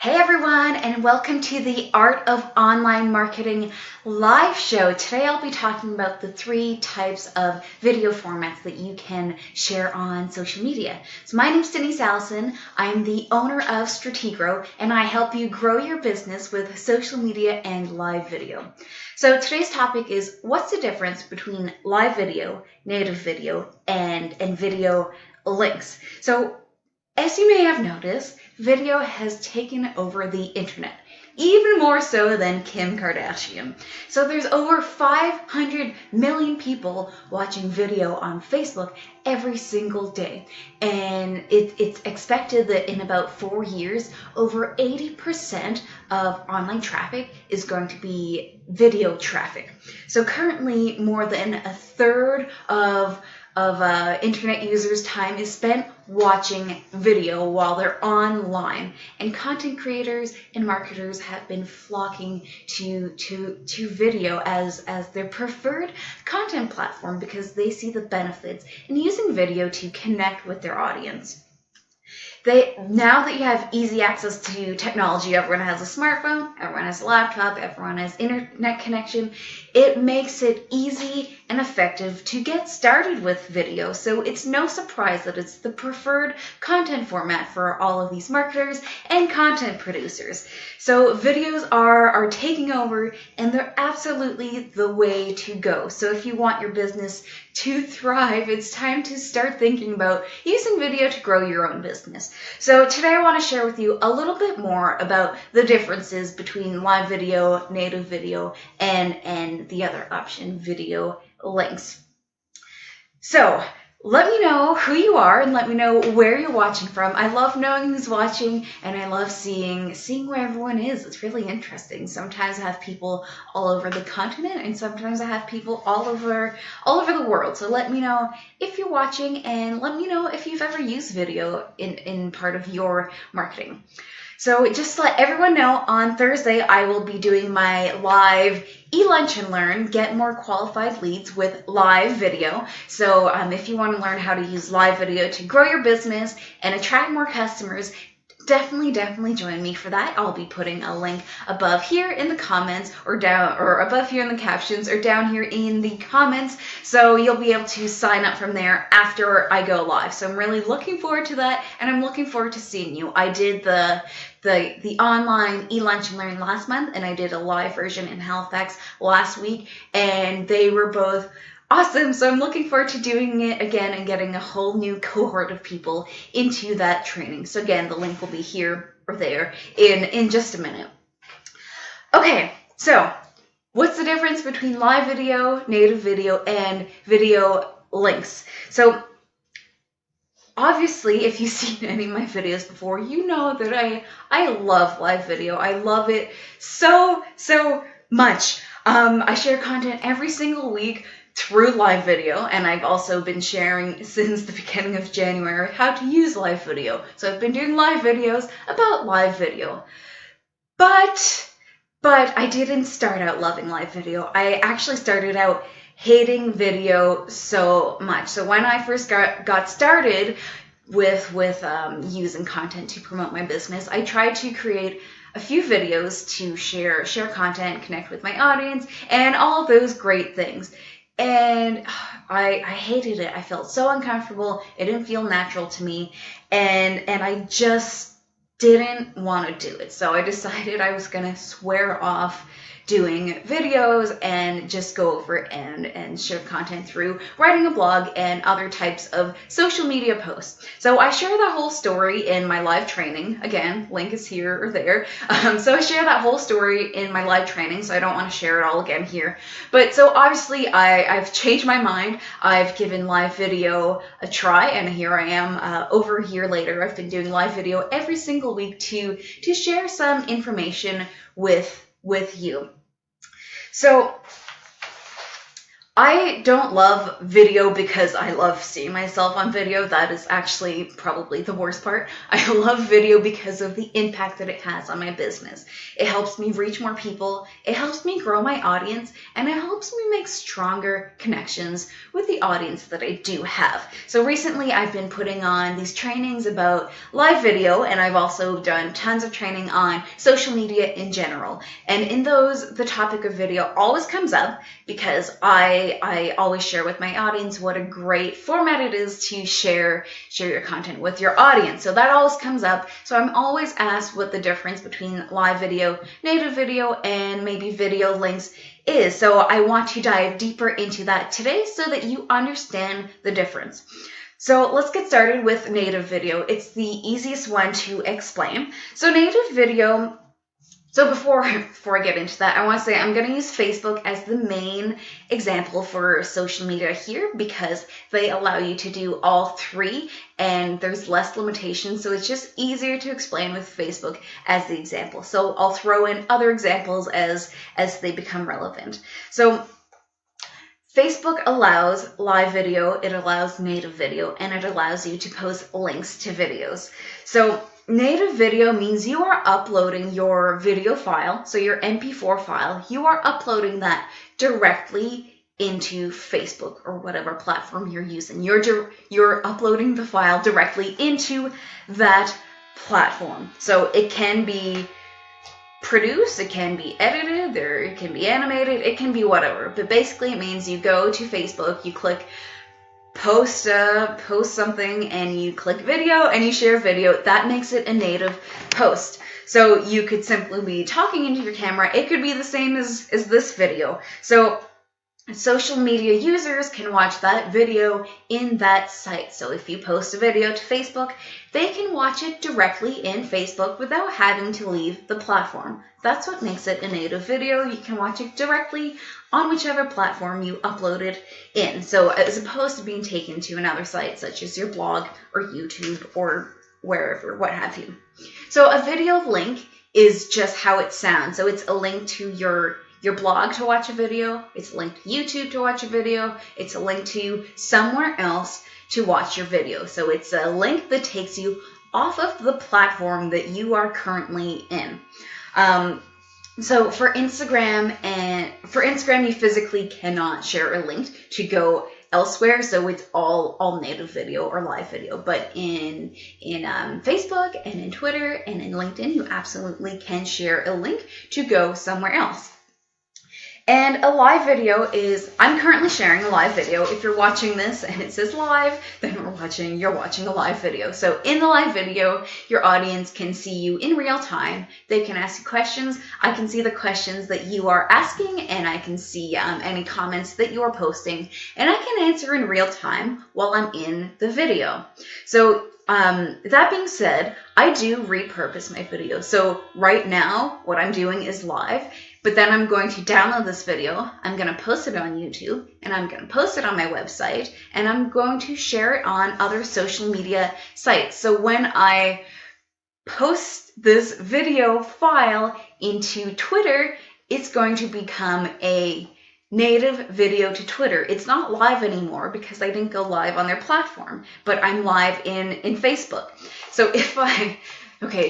Hey everyone, and welcome to the Art of Online Marketing live show. Today I'll be talking about the 3 types of video formats that you can share on social media. So my name is Denise Allison. I'm the owner of Strategro, and I help you grow your business with social media and live video. So today's topic is what's the difference between live video, native video, and video links. So as you may have noticed, video has taken over the internet, even more so than Kim Kardashian. So there's over 500 million people watching video on Facebook every single day. And it's expected that in about 4 years, over 80% of online traffic is going to be video traffic. So currently, more than a third of internet users' time is spent watching video while they're online, and content creators and marketers have been flocking to video as their preferred content platform because they see the benefits in using video to connect with their audience. Now that you have easy access to technology, everyone has a smartphone, everyone has a laptop, everyone has internet connection, it makes it easy and effective to get started with video. So it's no surprise that it's the preferred content format for all of these marketers and content producers. So videos are taking over, and they're absolutely the way to go. So if you want your business to thrive, it's time to start thinking about using video to grow your own business. So today I want to share with you a little bit more about the differences between live video, native video, and the other option, video links. So let me know who you are and let me know where you're watching from. I love knowing who's watching, and I love seeing where everyone is. It's really interesting. Sometimes I have people all over the continent, and sometimes I have people all over the world. So let me know if you're watching, and let me know if you've ever used video in part of your marketing. So just to let everyone know, on Thursday I will be doing my live e-lunch and learn, get more qualified leads with live video. So if you want to learn how to use live video to grow your business and attract more customers, definitely join me for that. I'll be putting a link above here in the comments, or above here in the captions, or down here in the comments. So you'll be able to sign up from there after I go live. So I'm really looking forward to that, and I'm looking forward to seeing you. I did the online e-lunch and learn last month, and I did a live version in Halifax last week, and they were both awesome. So I'm looking forward to doing it again and getting a whole new cohort of people into that training. So again, the link will be here or there in just a minute. Okay, so what's the difference between live video, native video, and video links? So obviously, if you've seen any of my videos before, you know that I love live video. I love it so much. I share content every single week through live video, and I've also been sharing since the beginning of January how to use live video. So I've been doing live videos about live video. But I didn't start out loving live video. I actually started out hating video so much. So when I first got started with using content to promote my business, I tried to create a few videos to share content, connect with my audience, and all of those great things. And I hated it. I felt so uncomfortable. It didn't feel natural to me, and I just didn't want to do it. So I decided I was going to swear off doing videos and just go over and share content through writing a blog and other types of social media posts. So I share that whole story in my live training. Again, link is here or there. So I share that whole story in my live training, so I don't want to share it all again here. But so obviously I've changed my mind. I've given live video a try, and here I am over a year later. I've been doing live video every single week to share some information with you. So I don't love video because I love seeing myself on video. That is actually probably the worst part. I love video because of the impact that it has on my business. It helps me reach more people, it helps me grow my audience, and it helps me make stronger connections with the audience that I do have. So recently I've been putting on these trainings about live video, and I've also done tons of training on social media in general. And in those, the topic of video always comes up because I always share with my audience what a great format it is to share your content with your audience. So that always comes up. So I'm always asked what the difference between live video, native video, and maybe video links is. So I want to dive deeper into that today so that you understand the difference. So let's get started with native video. It's the easiest one to explain. So native video, so before I get into that, I want to say I'm going to use Facebook as the main example for social media here because they allow you to do all three and there's less limitations. So it's just easier to explain with Facebook as the example. So I'll throw in other examples as they become relevant. So Facebook allows live video, it allows native video, and it allows you to post links to videos. So native video means you are uploading your video file, so your MP4 file, you are uploading that directly into Facebook or whatever platform you're using. You're uploading the file directly into that platform. So it can be produced, it can be edited, or it can be animated, it can be whatever. But basically it means you go to Facebook, you click post something, and you click video and you share video. That makes it a native post. So you could simply be talking into your camera. It could be the same as this video. So social media users can watch that video in that site. So if you post a video to Facebook, they can watch it directly in Facebook without having to leave the platform. That's what makes it a native video. You can watch it directly on whichever platform you upload it in. So as opposed to being taken to another site such as your blog or YouTube or wherever, what have you. So a video link is just how it sounds. So it's a link to your blog to watch a video, it's a link to YouTube to watch a video, it's a link to somewhere else to watch your video. So it's a link that takes you off of the platform that you are currently in. So for Instagram, you physically cannot share a link to go elsewhere, so it's all native video or live video. But in Facebook and in Twitter and in LinkedIn, you absolutely can share a link to go somewhere else. And a live video is, I'm currently sharing a live video. If you're watching this and it says live, then you're watching a live video. So in the live video, your audience can see you in real time. They can ask you questions. I can see the questions that you are asking, and I can see any comments that you are posting, and I can answer in real time while I'm in the video. So that being said, I do repurpose my videos. So right now, what I'm doing is live, but then I'm going to download this video, I'm going to post it on YouTube, and I'm going to post it on my website, and I'm going to share it on other social media sites. So when I post this video file into Twitter, it's going to become a native video to Twitter. It's not live anymore because I didn't go live on their platform, but I'm live in Facebook. So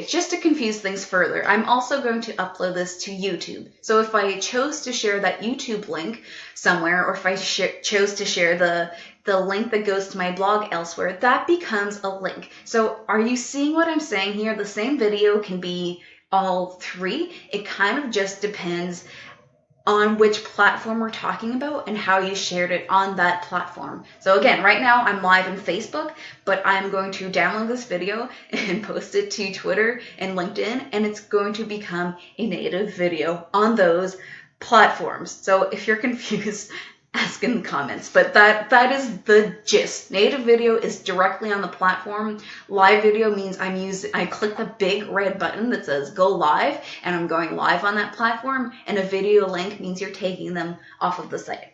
just to confuse things further, I'm also going to upload this to YouTube. So if I chose to share that YouTube link somewhere, or if I chose to share the link that goes to my blog elsewhere, that becomes a link. So are you seeing what I'm saying here? The same video can be all three. It kind of just depends on which platform we're talking about and how you shared it on that platform. So again, right now I'm live in Facebook, but I'm going to download this video and post it to Twitter and LinkedIn, and it's going to become a native video on those platforms. So if you're confused, ask in the comments. But that is the gist. Native video is directly on the platform. Live video means I click the big red button that says go live, and I'm going live on that platform. And a video link means you're taking them off of the site.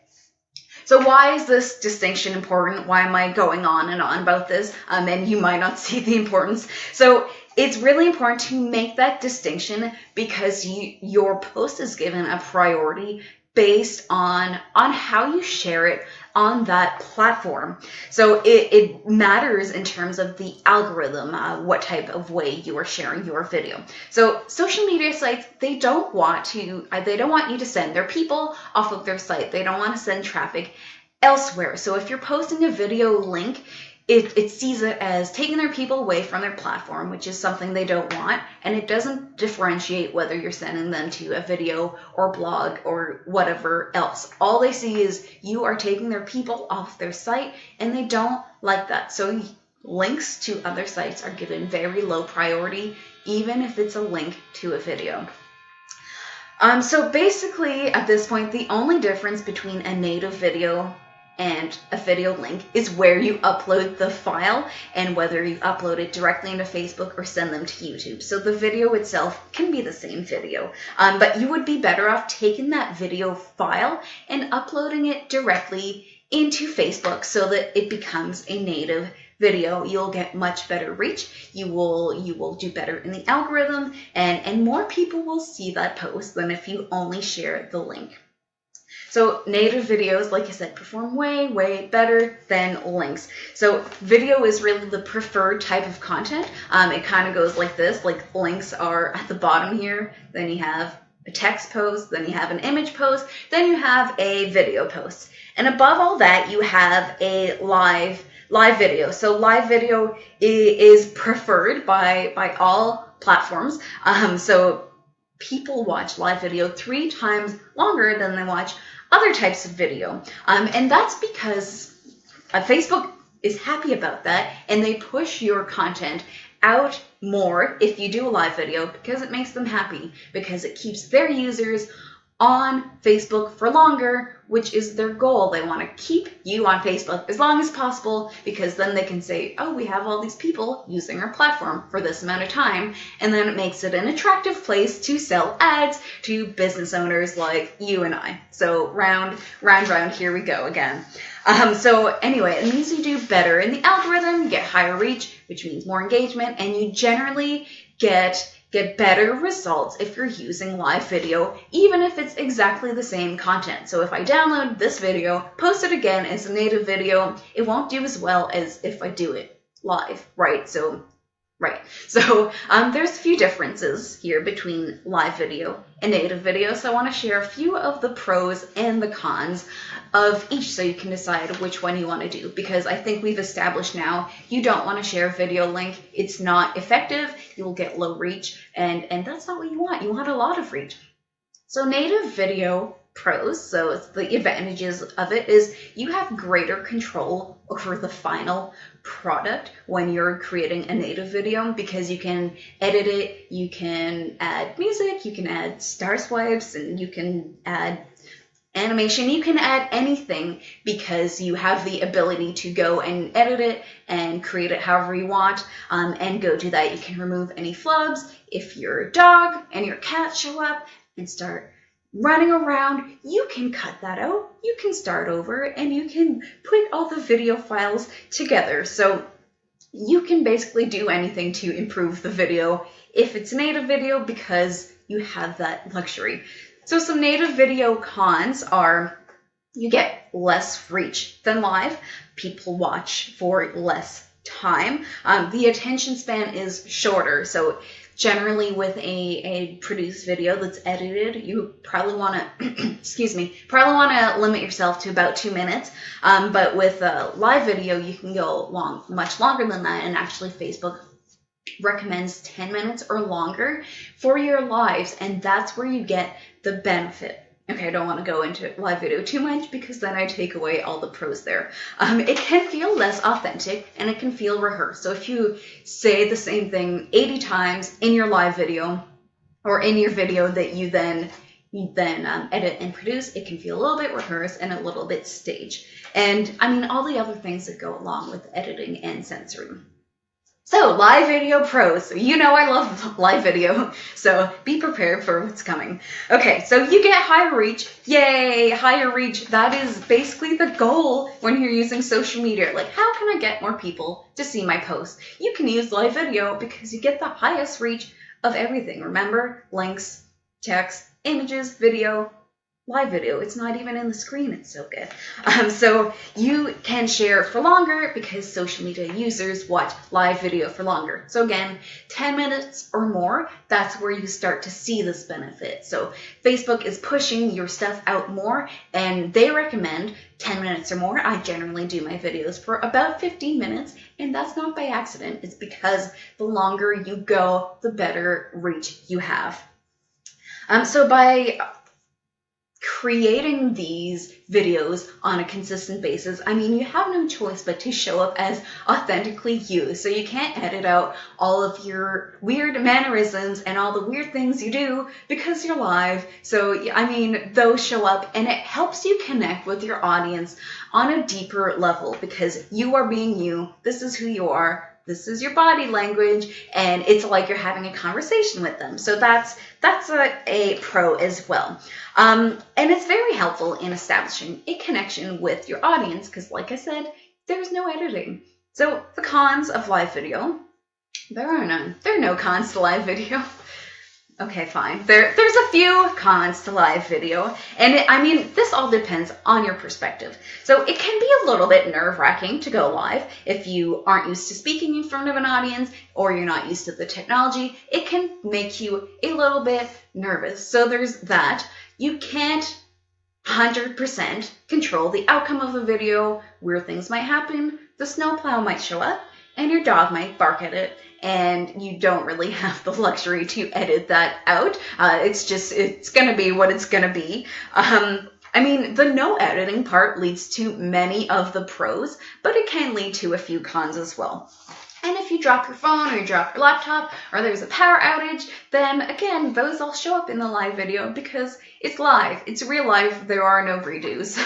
So why is this distinction important? Why am I going on and on about this? And you might not see the importance. So it's really important to make that distinction because your post is given a priority based on how you share it on that platform. So it matters in terms of the algorithm, what type of way you are sharing your video. So social media sites, they don't want you to send their people off of their site. They don't want to send traffic elsewhere. So if you're posting a video link, it sees it as taking their people away from their platform, which is something they don't want, and it doesn't differentiate whether you're sending them to a video or blog or whatever else. All they see is you are taking their people off their site, and they don't like that. So links to other sites are given very low priority, even if it's a link to a video. So basically, at this point, the only difference between a native video and a video link is where you upload the file and whether you upload it directly into Facebook or send them to YouTube. So the video itself can be the same video, but you would be better off taking that video file and uploading it directly into Facebook so that it becomes a native video. You'll get much better reach. You will do better in the algorithm, and more people will see that post than if you only share the link. So native videos, like I said, perform way, way better than links. So video is really the preferred type of content. It kind of goes like this, like links are at the bottom here, then you have a text post, then you have an image post, then you have a video post. And above all that, you have a live video. So live video is preferred by all platforms. So people watch live video 3 times longer than they watch other types of video. And that's because Facebook is happy about that, and they push your content out more if you do a live video because it makes them happy, because it keeps their users on Facebook for longer, which is their goal. They want to keep you on Facebook as long as possible, because then they can say, oh, we have all these people using our platform for this amount of time, and then it makes it an attractive place to sell ads to business owners like you and I. So round, here we go again. So anyway, it means you do better in the algorithm, you get higher reach, which means more engagement, and you generally get better results if you're using live video, even if it's exactly the same content. So if I download this video, post it again as a native video, it won't do as well as if I do it live, right? So there's a few differences here between live video and native video. So I want to share a few of the pros and the cons of each so you can decide which one you want to do, because I think we've established now you don't want to share a video link. It's not effective. You will get low reach, and that's not what you want. You want a lot of reach. So native video pros, so it's the advantages of it, is you have greater control over the final product when you're creating a native video, because you can edit it, you can add music, you can add star swipes, and you can add animation, you can add anything, because you have the ability to go and edit it and create it however you want, and go do that. You can remove any flubs. If your dog and your cat show up and start running around, you can cut that out, you can start over, and you can put all the video files together. So you can basically do anything to improve the video if it's a native video, because you have that luxury. So some native video cons are you get less reach than live. People watch for less time. The attention span is shorter. So generally with a produced video that's edited, you probably want to limit yourself to about 2 minutes. But with a live video, you can go much longer than that, and actually Facebook recommends 10 minutes or longer for your lives, and that's where you get the benefit. Okay, I don't want to go into live video too much, because then I take away all the pros there. It can feel less authentic, and it can feel rehearsed. So if you say the same thing 80 times in your live video, or in your video that you then edit and produce, it can feel a little bit rehearsed and a little bit staged. And I mean, all the other things that go along with editing and censoring. So live video pros. So you know I love live video, so be prepared for what's coming. Okay, so you get higher reach. Yay, higher reach. That is basically the goal when you're using social media. Like, how can I get more people to see my post? You can use live video because you get the highest reach of everything. Remember, links, text, images, video, live video. It's not even in the screen. It's so good. So you can share for longer because social media users watch live video for longer. So again, 10 minutes or more, that's where you start to see this benefit. So Facebook is pushing your stuff out more, and they recommend 10 minutes or more. I generally do my videos for about 15 minutes, and that's not by accident. It's because the longer you go, the better reach you have. So by creating these videos on a consistent basis, I mean, you have no choice but to show up as authentically you. So you can't edit out all of your weird mannerisms and all the weird things you do because you're live. So, I mean, those show up, and it helps you connect with your audience on a deeper level because you are being you. This is who you are. This is your body language, and it's like you're having a conversation with them. So that's a pro as well. And it's very helpful in establishing a connection with your audience because, like I said, there's no editing. So the cons of live video, there are none. There are no cons to live video. Okay, fine. There's a few cons to live video, and I mean, this all depends on your perspective. So it can be a little bit nerve-wracking to go live if you aren't used to speaking in front of an audience or you're not used to the technology. It can make you a little bit nervous. So there's that. You can't 100% control the outcome of the video. Weird things might happen. The snowplow might show up, and your dog might bark at it. And you don't really have the luxury to edit that out. It's going to be what it's going to be. I mean, the no editing part leads to many of the pros, but it can lead to a few cons as well. And if you drop your phone or you drop your laptop or there's a power outage, then again, those all show up in the live video because it's live. It's real life. There are no redos.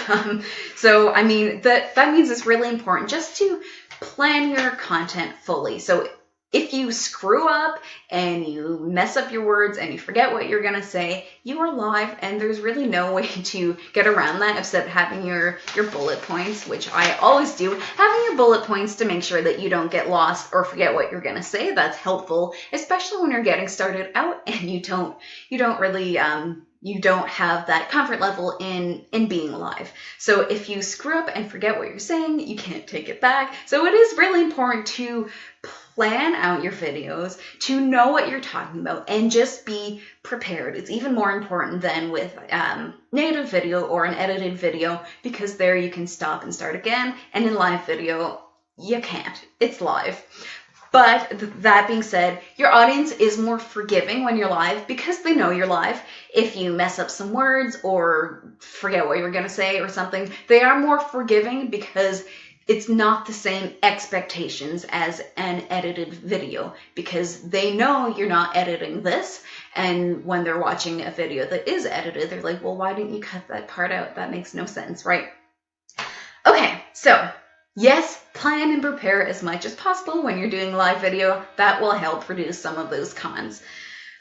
So, I mean, that means it's really important just to plan your content fully. So if you screw up and you mess up your words and you forget what you're going to say, you are live, and there's really no way to get around that except having your bullet points, which I always do. Having your bullet points to make sure that you don't get lost or forget what you're going to say, that's helpful, especially when you're getting started out and you don't really you don't have that comfort level in being live. So if you screw up and forget what you're saying, you can't take it back. So it is really important to plan out your videos, to know what you're talking about, and just be prepared. It's even more important than with native video or an edited video because there you can stop and start again, and in live video, you can't. It's live. But that being said, your audience is more forgiving when you're live because they know you're live. If you mess up some words or forget what you were going to say or something, they are more forgiving because it's not the same expectations as an edited video because they know you're not editing this. And when they're watching a video that is edited, they're like, well, why didn't you cut that part out? That makes no sense, right? Okay, so yes, plan and prepare as much as possible when you're doing live video. That will help reduce some of those cons.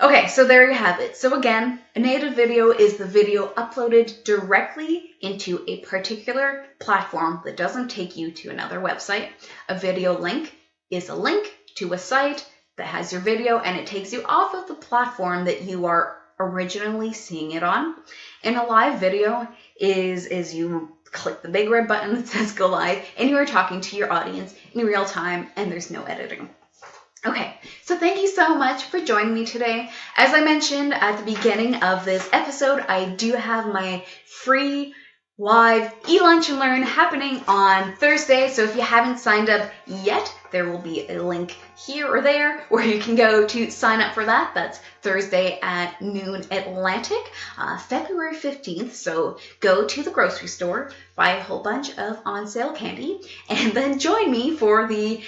Okay, so there you have it. So again, a native video is the video uploaded directly into a particular platform that doesn't take you to another website. A video link is a link to a site that has your video, and it takes you off of the platform that you are originally seeing it on. And a live video is you click the big red button that says go live, and you are talking to your audience in real time, and there's no editing. Okay, so thank you so much for joining me today. As I mentioned at the beginning of this episode, I do have my free live eLunch and Learn happening on Thursday. So if you haven't signed up yet, there will be a link here or there where you can go to sign up for that. That's Thursday at noon Atlantic, February 15th. So go to the grocery store, buy a whole bunch of on-sale candy, and then join me for the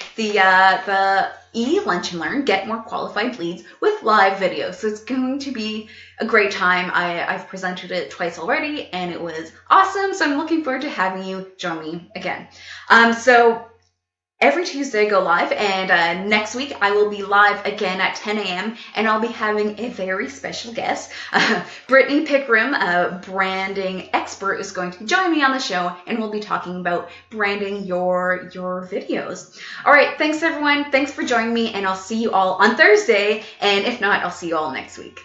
eLunch and Learn, Get More Qualified Leads with live videos. So it's going to be a great time. I've presented it twice already, and it was awesome. So I'm looking forward to having you join me again. So every Tuesday go live, and next week I will be live again at 10 a.m. and I'll be having a very special guest. Brittany Pickram, a branding expert, is going to join me on the show, and we'll be talking about branding your videos. All right, thanks everyone. Thanks for joining me, and I'll see you all on Thursday, and if not, I'll see you all next week.